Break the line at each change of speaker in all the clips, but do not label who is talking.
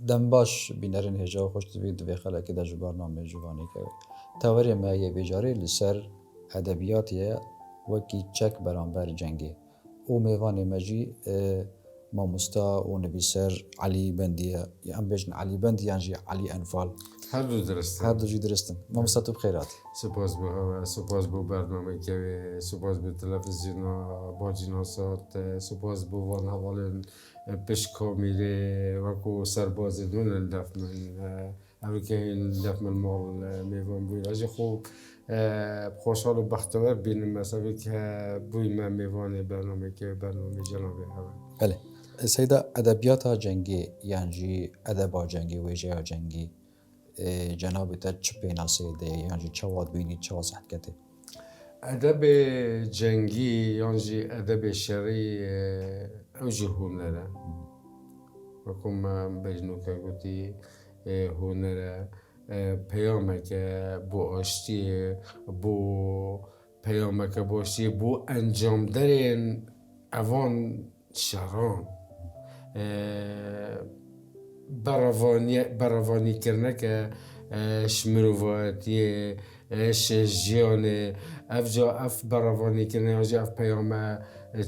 دم باش بینرین هجا خوش دوی خلک در برنامه جوانی که تاوری ما یه بیجاری لسر ادبیاتیه وکی چک برانبر جنگی او میوان مجی ما مستا و نویسر علی بندیه یا ام بجن علی بندی یعنی علی انفال
هر دو درسته
هر دو جی درستن ما مستا تو بخیرات
سپاس بو هوا سپاس بو برنامه که سپاس بو تلویزیون با جناسات سپاس بو وان حوالن پشکا میره وکو سرباز دون الدف من اوی که این دف من مال میوان بوی راجع خوب خوشحال و بختور بینم مثلا که بوی من میوان برنامه که برنامه جنابی هوا
بله سیدا ادبیات جنگی یعنی ادب جنگی ویژه جنگی جناب تا چه پیناسیده یعنی چه واد بینی چه واسط کته
ادب جنگی یعنی ادب شرعی اوجی هنره وکم بجنو که گویی هنره پیامه که بو آشتی بو پیامه که بو آشتی بو انجام دارن اوان شران براوانی کرنه که شمروواتی شجیانه افجا اف براوانی کرنه افجا اف پیامه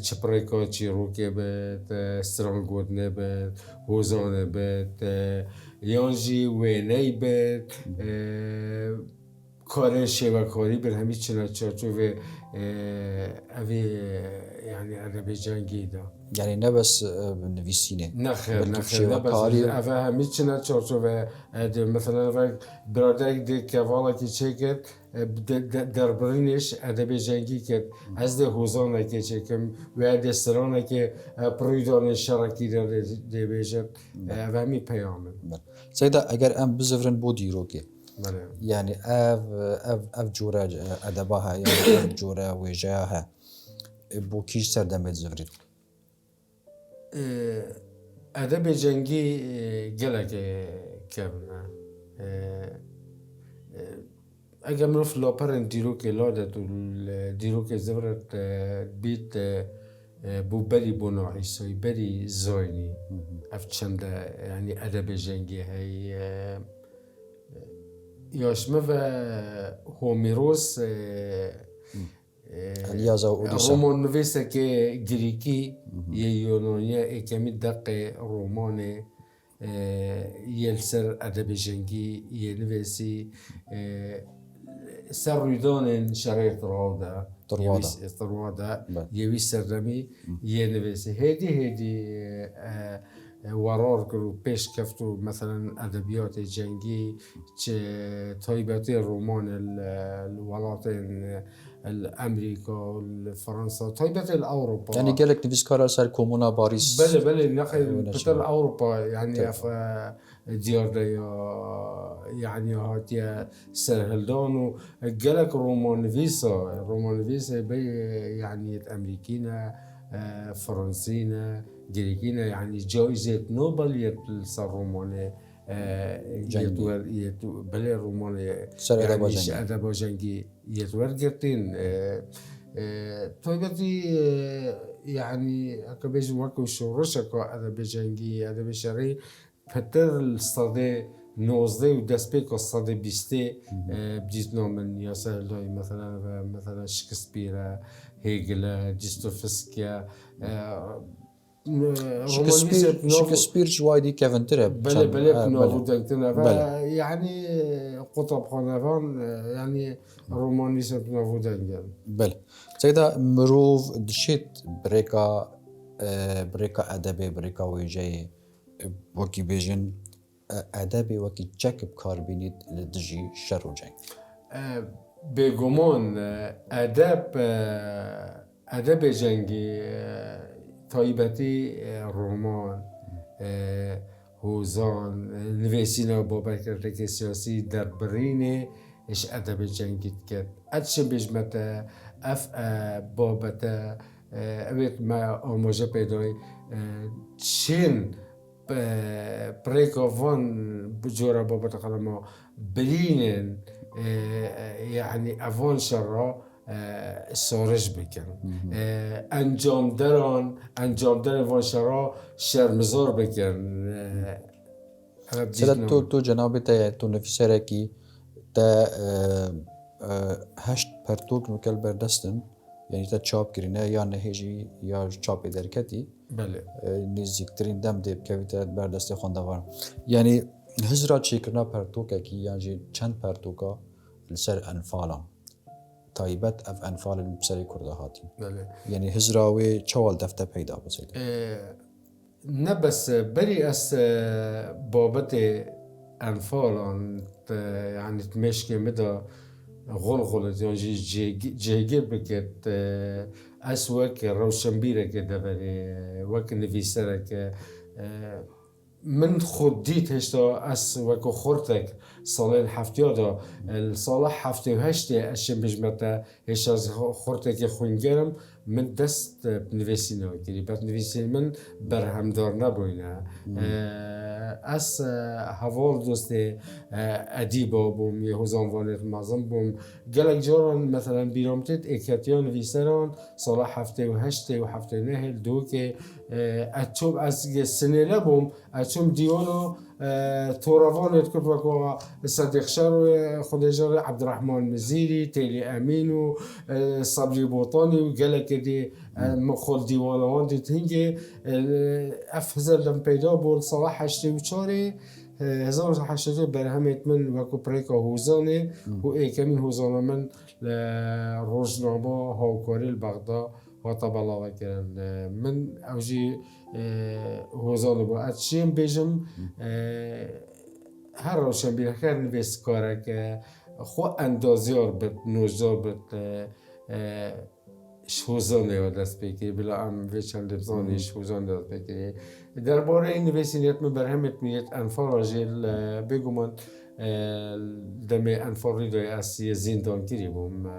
چپریکا چیروکه بید استرانگودنه بید هوزانه بید یانجی وینه بید کارن شبکاری بر همی چنان چارچوب اوی یعنی ادب جنگی دا
یعنی نه بس نویسینه
نخیر نه بس اوه همی چنان چارچوب مثلا برادر که والا که چه کرد در برینش ادب جنگی کرد از ده حوزانه که چه کم و دسترانه که پرویدان شرکی ده بیشد و همی پیامه
سیدا اگر ام بزرن بودی رو که
بله
یعنی اف جوره ادبها یعنی اف جوره ویژه‌ها بو کیش سردمت زفرید
ادب جنگی گلک کبنه اگر مروف لاپرن دیروک لادت و دیروک زفرت بیت بو بری بناعیسای بری زاینی اف چند یعنی ادب جنگی هی یاشمه و هومیروس
الیازا و اودیسا
رومان نویسه که گریکی یه یونانیه اکمی دقیق رومانه یه سر ادب جنگی یه نویسی سر رویدان شرایط ترواده یوی سرمی یه نویسی هدی ورار کرد و پیش کفت و مثلا ادبیات جنگی چه تایباتی رمان الولايات الامریکا فرانسا تایبات الاوروبا
یعنی گلک نویسکارا سر کومونا باریس
بله نخل بتر اوروبا يعني اف ديار ديا يعني هاتيا سرهلدانو جالك رومان فيسا بي يعني امريكينا فرنسينا جريكينا يعني جائزة نوبل يتلصر روماني بله روماني
سر
ادب جنگی يتور جرتين طيبتي يعني اكبيج وكو شورشك ادب جنگی ادب شرعي بتر الصدى نوزده و دست پیک الصدى بیسته بديت من ياسر لوي مثلا شكسبير هيجل ديستوفسكيا
شكسبير جوایدی کونتره
بله نوو دنگتنه و يعني قطب خانوان يعني رومانيسم نوو دنگل
بله سيدا مروف دشيت بريكا ادبي بريكا ويجي وكي بيجن ادبي وكي چك بكار بينيد لدجي شر و جنگ
بگمان ادب جنگی تایبتی رمان هوزان نویسینا بابکرک سیاسی در برینه اش ادب جنگی کرد ادش بجمت اف بابتا اوید ما آموزه پیدای چین بريكوفون بجورا بابا قلما برينن يعني افون شرا سارج بکن انجام دران وان شرا شرمزار بکن
سەرەت تۆ جەنابێت تۆ نەفیسەرێکی تا هەشت پەرتۆک نوکەل بەردەستن یعنی تا چاپ کردنە یان نەهێژی یا چاپی دەرکەتی نزیکترین دەم دێ بکەویتە بەردەستی خوێندەوەر یعنی هزرا چێکردنا پەرتۆکێکی یانجی چەند پەرتۆکە لەسەر ئەنفاڵە تایبەت ئەف ئەنفاڵن سەری کوردە هاتی یعنی هزراوێ چاوەڵ دەفتە پەیدا بچێت
نه بس بری از بابت انفالان يعني تمشي مدى غلغلة يعني جيجير بكت أسوأك روشنبيرة كده بري وك نفيسرك من خوديت هشتا أس وكو خورتك صالين حفتيادا الصالح حفتي وهشتي أشم بجمتا هشتا خورتك خوينجرم من دست بنویسینه کردی بعد نویسین من برهم دار نبوینه از حوال دوست ادیبا بوم یه هزانوانت مازم بوم گلک جاران مثلا بیرامتت اکتیان نویسران سال هفته و هشته و هفته نهل دو که اتوب از سنه لبوم اتوم دیوانو توروانت کرد وکو صدیق شر خودجار عبدالرحمن مزیری تیلی امین و صبری بوطانی و گلک دی مخول دیوانوان دیت هنگه افزل لم پیدا بود صلاح هشته و چاره 1980 برهمت من وکو پریکا هوزانه و ایکمین هوزانه من روزنامه هاوکاری بغداد هاتا بلاوه کرن من اوجی هوزانه با اتشیم بیجم هر روشن بیره کرد نویس کاره که خو اندازیار بد نوزار بد هوزانه و دست بکری بلا ام ویچن لبزانیش هوزانه دست بکری درباره این نویسینیت من برهمت میت انفار آجیل بگو من دمه انفار ریدوی اسی زندان کری بوم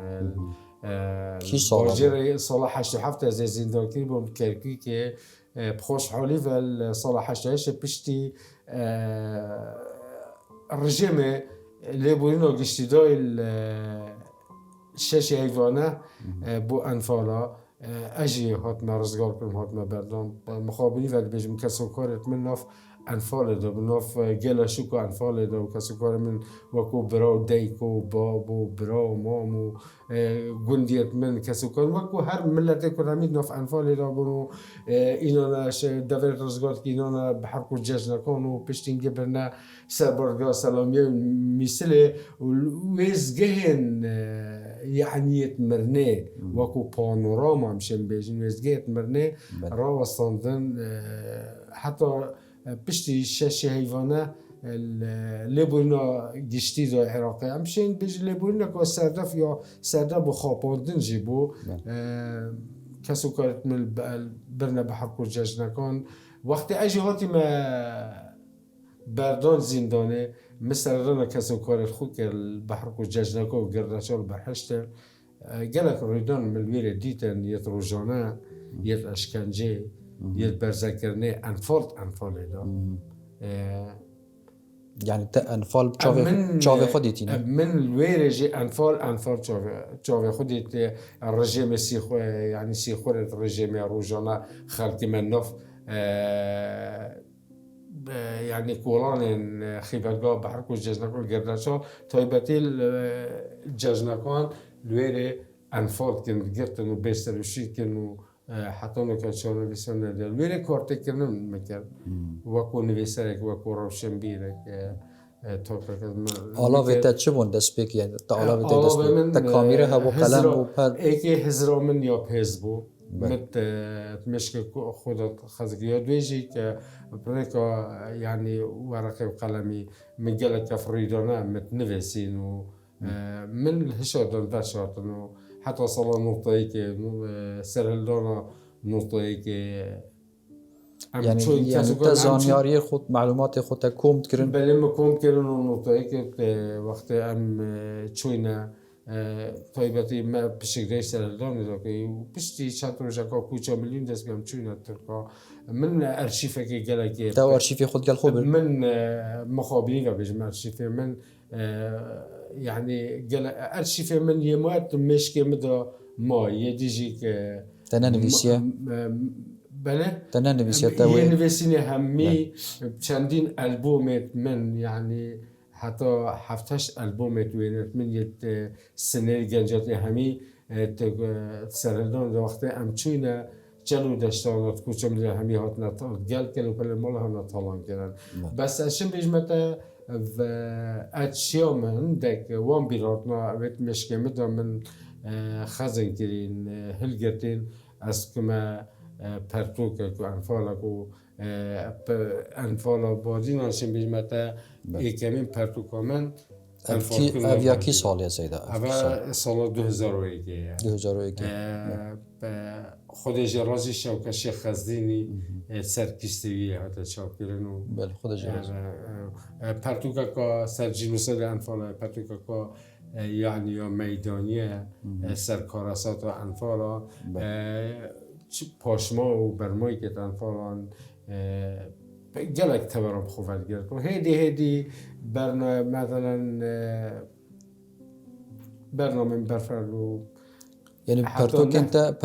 باجر سال 87 از زندان کری بوم کرکی که بخوش حالی و سال 88 پشتی رژیم لیبورینا گشتیدای شش حیوانه بو انفالا اجی هات مرزگار کنم هات مبردان مخابنی و بجم کسو کارت من ناف انفال دا بناف گلا شوکو انفال دا و کسو کار من وکو برا دیکو بابو برا مامو گندیت من کسو کار وکو هر ملت کنامید ناف انفال دا بنو اینانش دور رزگار که اینانا بحرکو ججن کانو پشتینگه برنا سربارگاه سلامیه میسله ویزگهن يعني مرنه وكو بانوراما مشان بيجين وزجيت مرنه را وستاندن حتى بشتي شاشة هيفانا لبونا جشتي دا عراقي مشان بيجي لبونا كو سردف يا سردف بخاباندن جيبو كسو كانت من برنا بحركو جاجنا كان وقت اجي هاتي ما بردان زندانه مثل رانا کسو کارت خود که البحر کو ججنکو و گردشال برحشتر گلک ریدان ملویر دیتن یت روزانه یت اشکنجه یت برزکرنه انفال دا
يعني تا انفال چاوه خودیتی نه
من الویر جي انفال چاوه خودیت الرژیم سیخو يعني سیخورت رژیم روزانه خلقی من نف يعني كولان خيبرگاه بحركو جزنكان گردشال تایبتی جزنكان لويري انفال كن گرتن و بستروشي كن و حتى نكشان بسنة لويري كارت كنن مكر وكو نويسرك وكو روشنبيرك
حالا ویتا چه بون دست بک یعنی تا حالا ویتا دست بک تا کامیره هبو قلم بو پر
ایکی هزرا من یا پز بو مت مشك خودت خزقيات ويجي كبريكا يعني ورقي وقلمي من قالك كفريدونا متنفسين من الهشادن بشارتن حتى صلا نقطيك سرهلدونا نقطيك
يعني تزانياري خود معلومات خود كوم تكرن
بله ما كوم كرن نقطيك وقت ام چوينا طيبتي ما بشكل سرهلدون ذاكي وبشتي چند روزا كوچا مليون دست بيام چوينا تركا من ارشيفك قالك
تو ارشيفي خود قال خوب
من مخابرين بيجمع ارشيفي من يعني قال ارشيفي من يمات مشكي مدى ما يديجيك
تنانفيسيا
بله
تنها نویسیت
یه نویسینی همی چندین البومت من يعني حتى هفتش البومت وينت من يت سنة جنجات همی سرندان وقت امچونا جلو داشتانات کوچم لی همی هات نطال گل کلو پل مال ها نطالان کردن بس اشم بیجمته و اتشیا من دک وان بیراتنا وقت مشکمه دا من خزن کرین هلگرتین از کما پرتوک کو انفالا کو انفالا بازی نشیم بیجمته یکمین پرتوکا من
اویاکی سالیه سیده
اول سال 2001
2001
خودش رازی شوکه شیخ خزدینی سرکیستویی حتی چاپ کردن و
بله خودش رازی
پرتوکا که سر جنوسد انفالا پرتوکا که یعنی یا میدانیه سرکارسات و انفالا پاشما و برمایی که انفالان گلک تبرم خوفت گرد و هیدی برنامه مثلا برنامه برفرلو
یعنی پرتوک انت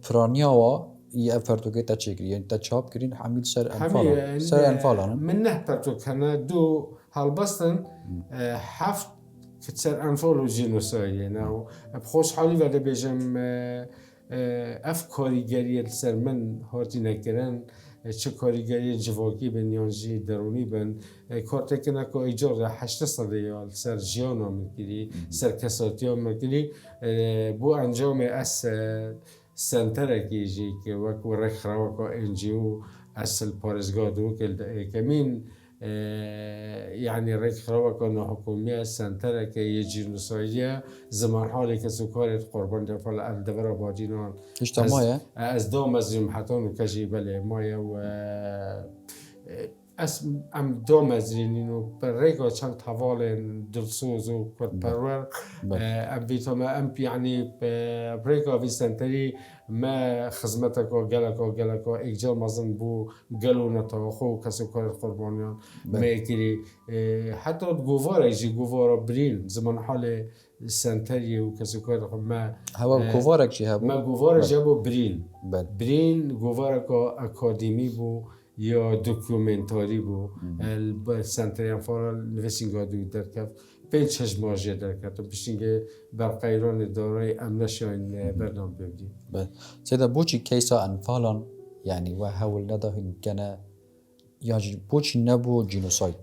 فرانیا و یه پرتوک تا چیکری یعنی تا چاپ کرین حمید سر انفال سر انفالان
من نه پرتوک هنر دو حال بستن هفت سر انفال و جنوسایی نه بخوش حالی ولی بجم کاریگری سر من هاتی نکردن چه کاریگری جواکی بن یانجی درونی بن کارت کنه که ایجار 8 ساله یا سر جیانا میگیری سر کساتی ها میگیری بو انجام اس سنتره کیجی که وقت رخراو که انجیو اصل پارزگاه دو که کمین يعني ريك خروق انه حكوميه سنتره كي يجي نصايه زمان حالي كسكارت قربان دفال الدبر باجينان
اجتماعيه
از دوم از جمحتان وكجي بله مايه و ام دوم از رينينو بريكا چند حوال دلسوز و كرد پرور ام بيتما ام يعني بريكا في سنتري ما خدمتك و گلک اجازه مازن بو گلو نتاخو کسی کار قربانیان میگیری حتی گووار برین زمان حال سنتری و کسی کار ما
هوا گووارک چی هوا
ما گووار جابو برین گووارک اکادمی بو یا دکومنتاری بو سنتری انفال نویسینگاه دو درکف پنج چشماجی درکت و پیشینگه برقیران دارای امنشاین برنامه بودیم.
بله. سیدا بوچی کیسا انفالان یعنی و حول نداهن کنه یا بوچی نبو جنوساید.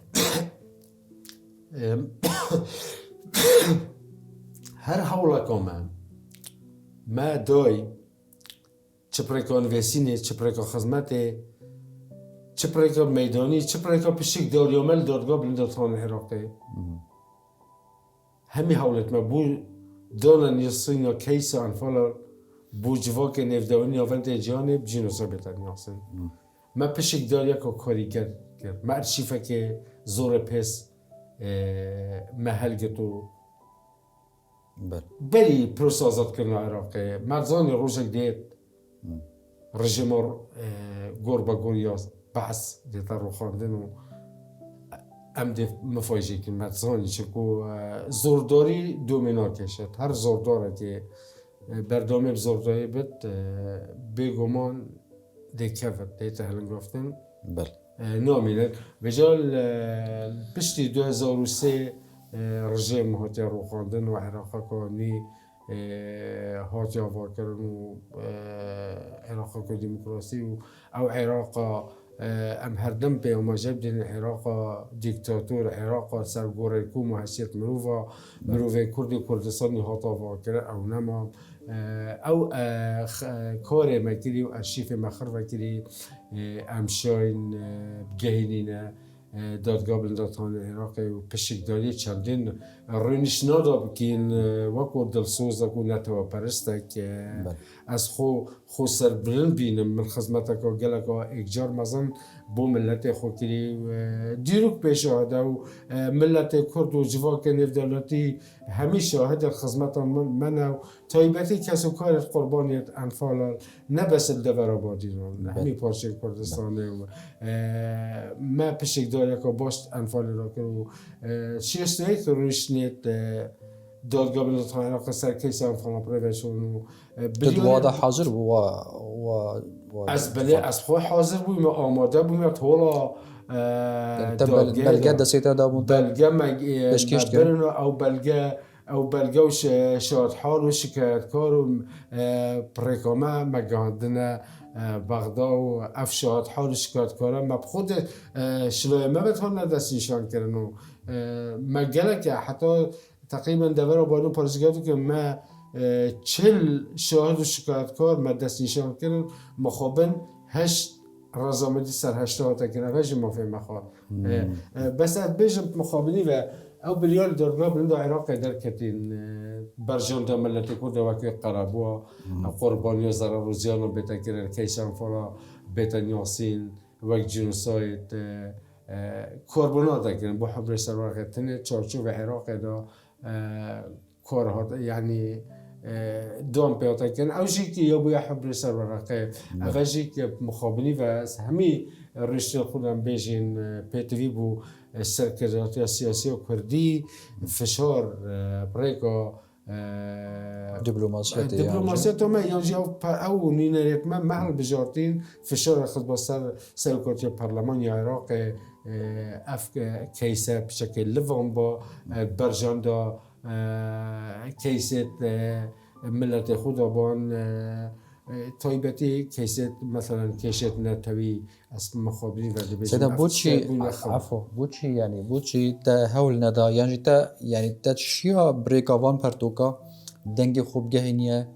هر حوله کامن ما دای چه پرکان وسینه چه پرکان خدمته چه پرکان میدانی چه پرکان پیشک داریامل دادگاه بلندتان عراقی همی حولت ما بو دانن یسینا کیس انفال بو جواک نفدوانی آورد جانب جنوسا بتن یاسن ما پیشک داریا که کاریگر کرد ما ارشیفه که زور پس محل گتو بری پروس آزاد کردن عراقی مرزانی روزک دید رژیمار گور با گوریاز بحث دیتا رو خواندن و ام دف مفاجئه که مرزانی چکو زورداری دومینا کشد هر زورداره که بردامه بزورداری بد بگمان دیکفت دیتا هلن گفتن نامینه بجال پشتی 2003 رژیم هاتی رو خواندن و عراق کانی هاتی آوا کردن و عراق که دموکراسی و او عراق ام هردم به اماجب دین عراق دیکتاتور عراق سرگوره کو محسیت مروفه کردی کردستانی هاتا آوا کرد او نما او کار مکری و ارشیف مخر وکری امشاین بگهینینه دادگاه بلندتان عراقی و پشکداری چندین رونش نادا بکین وکو دلسوز دکو نتوا پرستک از خو سر بلند بینم من خدمتک و گلک و اکجار مزن بو ملت خو کری دیروک پیش آده و ملت کرد و جواک نفدالتی همی شاهد خدمت من و تایبتی کسو کار قربانیت انفال نبس الدور آبادی همی پارچه کردستانه و ما پشکداری که باشت انفال را کرد چیستایی که روش نیت دادگاه بلندتان عراق سر کیس انفال پرویشون
داد واضح حاضر و
از بله از خود حاضر بودیم آماده بودیم حالا
بلگه دستیتا دابون
بلگه
بشکشت
مبرن او بلگه و شاد حال و شکایتکار و پریکامه مگاندنه بغدا و افشاد حال و شکایتکاره ما خود شلوی ما بتون ندست نشان کردن و مگله که حتی تقریبا دور بانو پارزگاهی که ما 40 شاهد و شکایتکار ما دست نشان کردن مخابن 8 رزامندی سر 80 تکنه وجه ما فهم مخواد بس بیشتر مخابنی و او بلیال دارنا بلند عراق در کتین برجام دام ملت کرد و وقتی قربوا قربانی و ضرر و زیان و بتکرر کیشان فلا بتنیاسین وقت جنوساید کاربونات کردن با حبر سرورقتنه چارچوب عراق دا کارها یعنی دوام پیاده کردن اوجی که یا باید حبر سرورقه اوجی که مخابنی و همی رشته خودم بیشین پیتوی بو سرکرداتی سیاسی و کردی فشار بریکا دیپلماسیت ما یعنی او نینریت ما محل بجارتین فشار خود با سرکردی پارلمان عراق اف کیسه بشکل لوام با برجام دا کیست ملت خود بان تایبتی کیست مثلا کیست نتوی از مخابری و
سیدا بوچی یعنی بوچی تا هول ندا یعنی تا چیا بریکاوان پرتوکا دنگ خوب گهینیه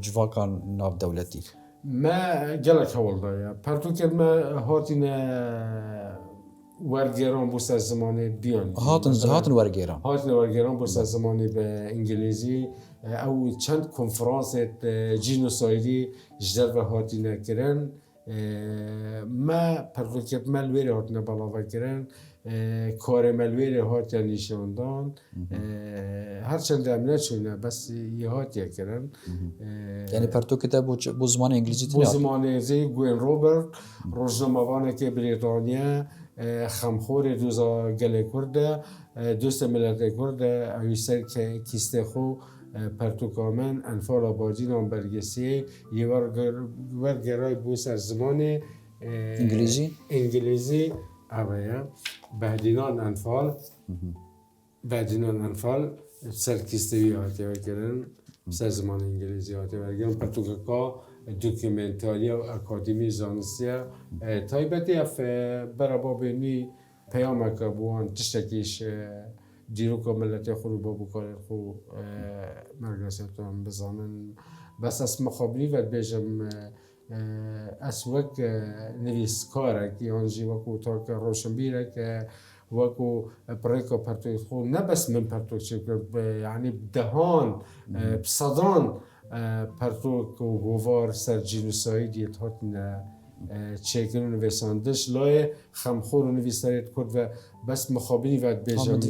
جواکان ناف دولتی
ما جلک هول دایا پرتوکا ما هاتین ورگیران بوس از زمانه بیان
هاتن
ورگیران بوس از زمانه به انگلیسی او چند کنفرانس جینوسایدی جدر و هاتی نکرن ما پرتوکت ملویره هات نبالا کردن کار ملویره هات نشاندان هرچند امنه چونه بس یه هاتی کردن
یعنی پرتوکت بو زمان انگلیسی
بو زمان انگلیسی گوین روبرت روزنامه‌وانه که بریتانیا خمخور دوزا گله کرده دوست ملت کرده اویسر که کیسته خو پرتوکامن انفال آبادی نام برگسیه یه ورگرای بوس از زمان انگلیزی اویا بعدینان انفال سر کیستوی آتی های کرن سر زمان انگلیزی آتی های کرن پرتوکاکا دوکیومنتاری و اکادمی زانستیه تایبتی اف برابا بینی پیام که بوان تشتکیش دیروکا ملت خود با بکار خود مرگسیت هم بزنن بس از مخابری و بیشم از وقت نویسکاره که آنجی وقت تا که روشنبیره که وقت پریکا پرتوی خود نه بس من پرتوی چه یعنی دهان بصدان پرتوک و گوار سر جنوسایی دیت هات نه چیکن و نویسندش لای خمخور و نویسندت کرد و بس مخابنی و بیشم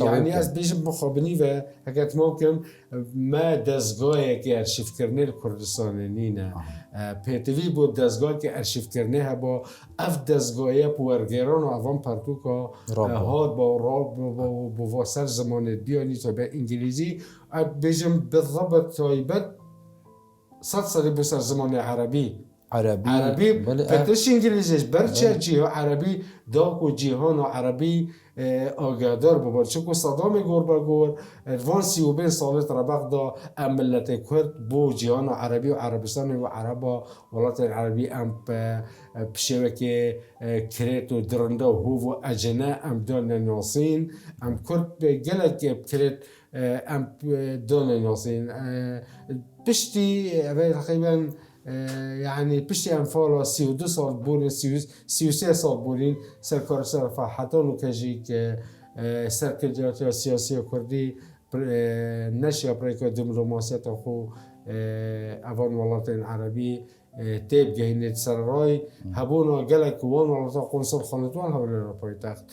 یعنی از بیشم مخابنی و اگر ممکن ما دستگاهی که ارشیف کرنه کردستان نینه پیتوی بود دستگاهی که ارشیف کرنه ها با اف دستگاهی پورگیران و اوان پرتوکا هاد با واسر زمان بیانی تا به انگلیزی بیشم بالضبط تایبت 100 سالی بسر زمان عربی پترش انگلیزیش برچه جیها عربی داک و جیهان و عربی آگادار ببار چون که صدام گور بگور وان 35 سالت ربق دا ملت کرد بو جیهان و عربی و عربستان و عربا ولات عربی ام بشوه که کرت و درنده و هو و اجنه ام دان ناسین ام کرد گلت که کرت ام دان ناسین پشتی تقریبا يعني بشتي أنفالا 32 سال بورين 33 سال بورين سرکار رفاحتان و کجیک سرکردیات سیاسی کردی نشیا برای دیپلماسیت خو اوان ولات عربی تیب گهینت سرای هبونا گلک وان ولات قنصل خانتوان هبونا پایتخت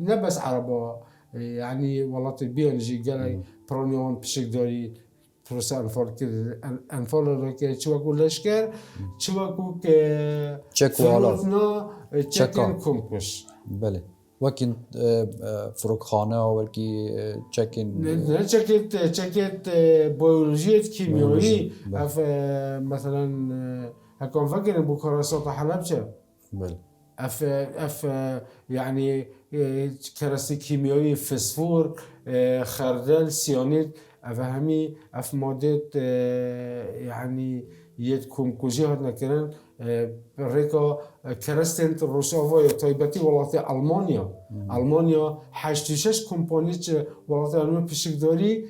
نه بس عربا يعني ولات بیانجی گلک پرانیان پشک داری پروسه انفال رو که چه وقت لشکر چه وقت که فرودنا چکن کمکش
بله وکن فروخانه و وکی چکن
نه چکت بیولوژی کیمیایی مثلا هكون فكر بوكراسات حلبجة
بله
اف يعني كراسي كيميائي فسفور خردل سيانيد افهمي اف مادة يعني يد كومكوجي هاد نكرن ريكا كرستنت روسافا تايبتي ولاتي المانيا 86 كومبانيت ولاتي المانيا بشكداري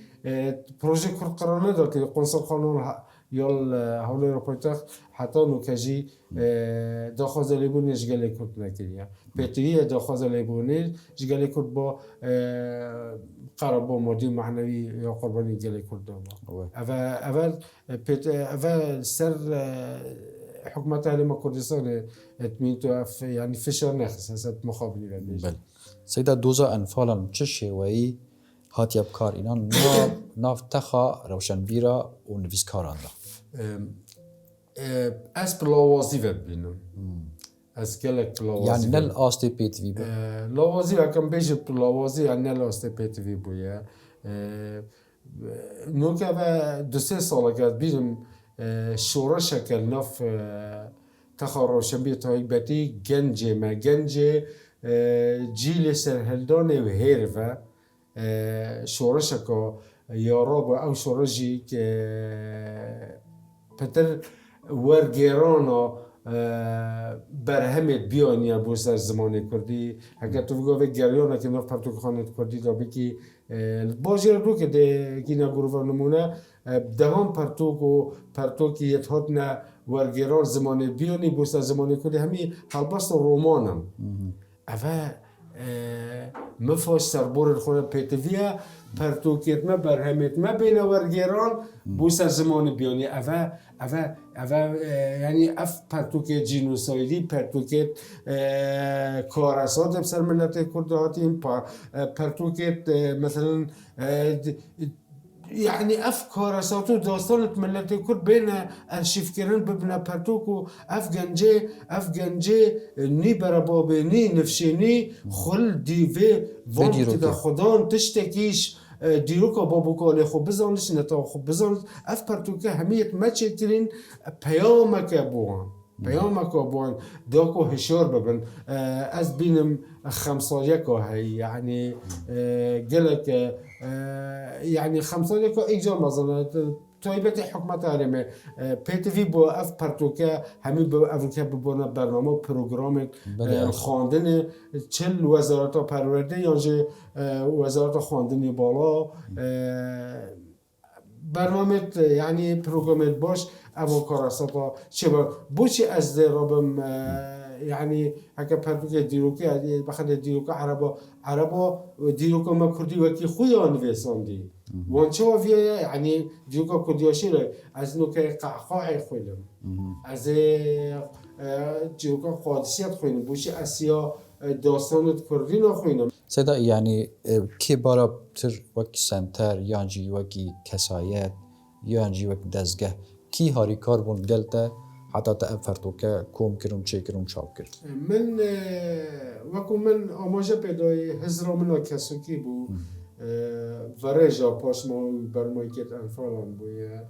بروجي قرقرانه داكي قنصل قانون يال هولي روبوتاخ حتى نوكاجي داخوز لیبونی جگلی کرد نکریا. پیتری داخوز لیبونی جگلی کرد با قرب با مادی معنوی یا قربانی جگلی کرد با. اول سر حکومت علی کردستان اتمین تو یعنی فشار نخست هست مخابری بدیش.
بله. سیدا دوزا انفالا چه شویی هاتی بکار اینا ناف تخا روشن بیرا و نویسکاران دا.
از پلاوازی ببینم. از گلک پلاوازی.
یعنی نل آستی پیت وی بود.
لاوازی اکم بیش پلاوازی یعنی نل آستی پیت وی بوده. نوکه و 2-3 سال که بیرم شورا شکل نف تخارشم بیت های بدی گنجه جیل سرهلدان و هیرفه شورا شکا یاراب او شورجی که پتر ورگیرانا برهمت بیانیه بو سر زمانی کردی اگر تو بگوه گریانه که نف پرتوک خانت کردی دا بکی باجی رو که ده گینا گروه نمونه دهان پرتوکی یتهات نه ورگیران زمانی بیانی بو سر زمانی کردی همی حلبست رومانم اوه مفاش سربور خونه پیتویه پرتوکیت ما برهمت ما بین ورگیران بو سر زمان بیانی اوه یعنی اف پرتوکیت جینوسایدی پرتوکیت کارسات بسر ملت کرده هاتیم پرتوکیت مثلا يعني أفكار ساتو داستانت ملتي كل بين أرشيف كيران ببنا بارتوكو أفغانجي ني بربابي ني نفشيني خل دي في فانت دا خدان تشتكيش دیروکا بابوکالی خوب بزنش نتا خوب بزنش اف پرتوکه همیت مچترین پیامک بوان داکو هشار ببن از بینم 5 هی یعنی گلک يعني 5 اجزاء مثلا تایبت حکومت عالمه پیتوی با اف پرتوکه همین با افریقا ببونه برنامه پروگرام خواندن 40 وزارت پرورده یا وزارت خواندنی بالا برنامه یعنی پروگرام باش اما کاراساتا چه بوچی از درابم يعني هكا بردوكي ديروكي بخد ديروكا عربا ديروكا ما كردي وكي خويا نفيساندي وانشوا فيها يعني ديروكا كردياشي از نوكي قاعي خويلم از ديروكا قادسيات خويلم بوشي اسيا داستان كردي نخويلم
سيدا يعني كي بارا بتر وكي سنتر يانجي وكي كسايات يانجي وكي دزگه كي هاري كاربون دلتا حتى تأفرتو كوم كرم چه كرم شاب كر
من وكو من آماجه پیدای هزرا منا کسوکی بو ورجا پاش ما برمایکت انفالان بویه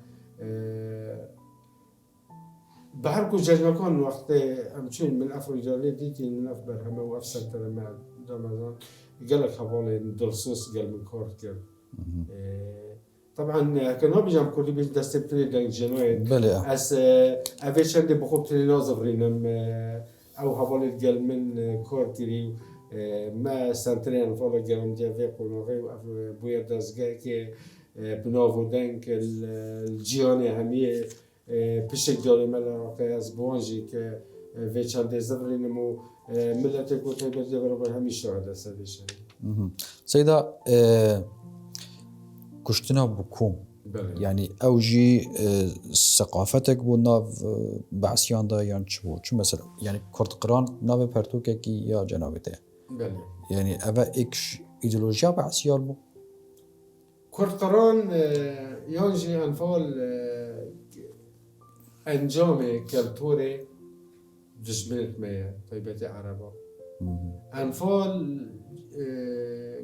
به هر کو جنگان وقت همچین من افریجالی دیتی من اف برهمه و اف سنتر ما دامزان گلک حوالی دلسوس گل من کار کرد طبعا كانوا بيجام كل بيج دستبتني دنج جنوين اس افيش عندي بخوب تري نازفرينم او حوالي الجل من كورتري ما سنترين فولا جرام جافي قنوغي بويا دازغا كي بنوفو دنك الجياني هميه بشك داري ملا از بوانجي ك فيش عندي زفرينمو ملتي كوتي بدبر همي شاهد اسدش
سيدا كشتنا بكم يعني أوجي ثقافتك بو ناف بعثيان دا يعني شو مثلا يعني كرد قران ناف برتوكي كي يا جنابته يعني أبا إكش إيديولوجيا بعثيان بو
كرد قران يانجي أنفال أنجامي كالتوري جسمت مية طيبتي عربة أنفال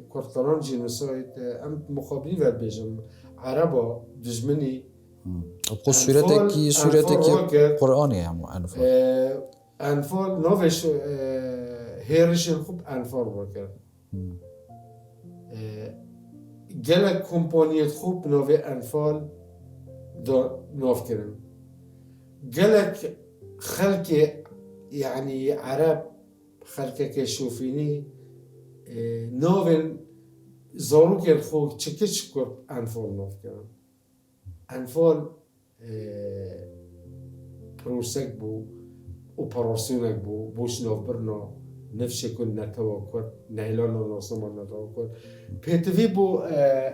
كرد قران جينوسايد أم مقابلين وربيجم عربا دجمني
بخو صورت کی قرآنی هم انفال
انفال نوش هیرشن خوب انفال بکر گلک کمپانیت خوب نوه انفال نوف کرن گلک خلق يعني عرب خلق كشوفيني نوفن زاروك الخوك تشكش كر انفال نوف كرن انفال پروسک بو اپراسیونک بوش ناف برنا نفشه کن نتوا کرد نهیلان و ناسمان نتوا کرد پیتوی بو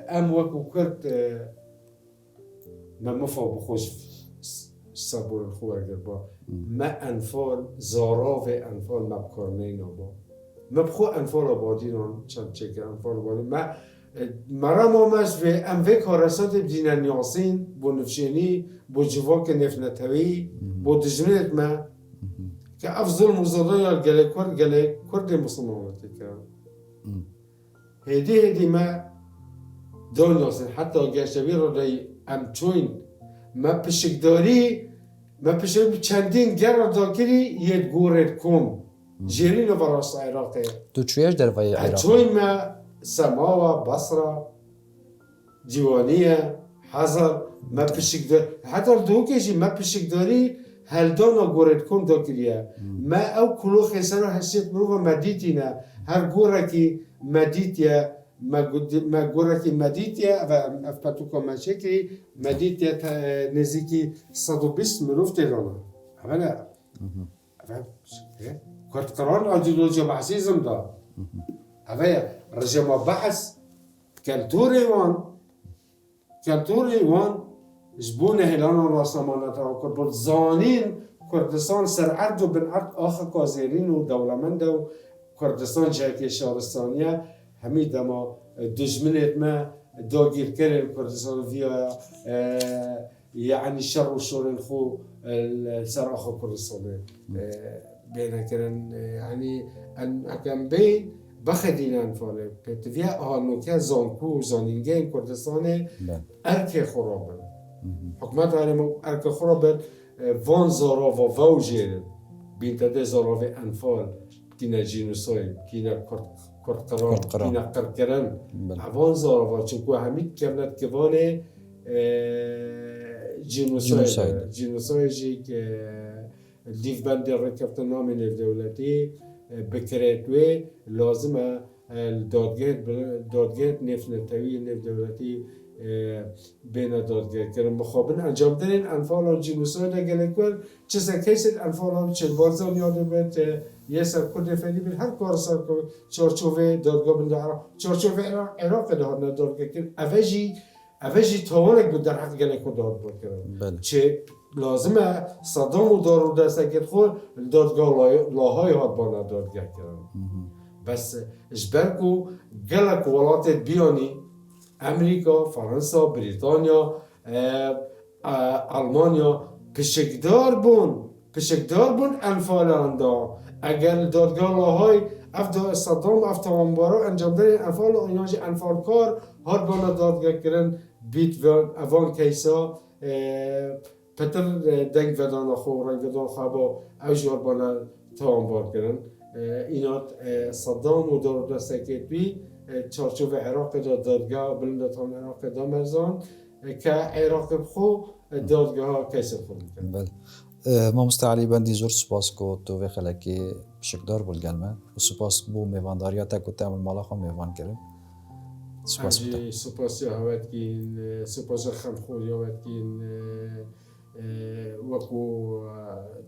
ام وکو کرد ما مفا بخوش سبور الخوه اگر با ما انفال زاراف انفال مبکارنه نابا ما بخو انفال آبادینان چند چکر انفال آبادین ما مرا مامش و ام وی کارسات بدین نیاسین بو نفشینی بو جواک نفنتوی بو دجمنت ما که افضل مزادان یا گله کرد مسلماناتی کرد هدی ما دانیاسین حتی گشتوی را دی ام چوین ما پشکداری چندین گر را داکری یه گورد کم جیرین و براست عراقی
تو چویش در وی عراق؟
چوین ما سماوة بصرة ديوانية حضر ما بشكدار حتى دوكيجي ما بشكداري هل دانا قوردكم داكريا ما او كلو خسارة حسيت مروفا مديتنا هر قوركي مديتيا ما قوركي مديتيا افتاتوكا ما شكري مديتيا نزيكي 120 مروف تيرانا هبنا كورت قرار ايديولوجيا بحسيزم دا هذا رجع بحث كالتوري وان جبونه هلان راسمانات او كربل زانين كردستان سر عرض و بن عرض آخر کازیرین و دولمند و کردستان جهتی شهرستانیه همی دما دجمنت ما داگیر کرد کردستان ویا يعني شر وشور الخو سر آخر کردستان بينا كرن يعني ان اكم بين بخدین انفاله پتویا آنوکه زانکو زانینگه کردستان ارک خرابن حکمت هرم ارک خرابن وان زارا و واوجیر بینتده زارا و انفال کینا جینوسای کینا کرد کینا کرکرن وان زارا و چونکو همین کمنت کوانه جینوسای جی که دیو بندی رکبت نام دولتی بکره‌توی لازمه دادگاه نفنتوی نف دولتی بین دادگاه کردن مخابن انجام دادن انفال و جنوساید گلکور چه کیست انفال هم چه بارزان یاد بید یه سر کرد فعلی بید هر کار سر چارچوبه دادگاه بند عراق چارچوبه عراق داد دادگاه کرد اوجی توانک بود در حق گلکور دادگاه کردن چه لازمه صدام و دارو دستگیر خود دادگاه لاهای هات بانا دادگاه کردن بس اجبرکو گلک ولاتت بیانی امریکا، فرانسا، بریتانیا، آلمانیا پشکدار بون انفال اندا اگر دادگاه لاهای صدام افتوانبارا انجام دارین انفال ایناج انفال کار هات بانا دادگاه کردن بیت اوان کیسا پتر دنگ ودان خو رنگ ودان خو با اوجار بالا توانبار کردن اینات صدام و دار دستکت بی چارچوب عراق دادگاه بلندتان عراق دامرزان که عراق خو دادگاه کیسر خود میکنن
بله ما مستعلی بندی زور سپاس کو تو و خلکی شکدار بولگلمه و سپاس بو میوانداریاتا کو تعمل مالا خو میوان کرد
سپاس هاوت کین سپاس خمخوری هاوت کین وەکو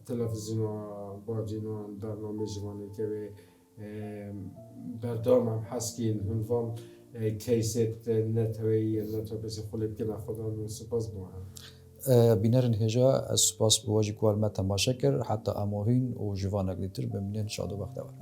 تەلەڤیزیۆن باجینۆن بەرنامەی جوانێکەوێ بەردەوام حەسکین هەنڤان کەیسێت نەتەوەی نەتەوەسی خۆڵێ بکەن خۆدان و سپاس بووە
بینەرن هێژا سپاس بۆ وەژی کوالمە تەماشە کرد حتا ئەمۆهین و ژیوانەک لیتر بمینێن شاد و بەختەوەر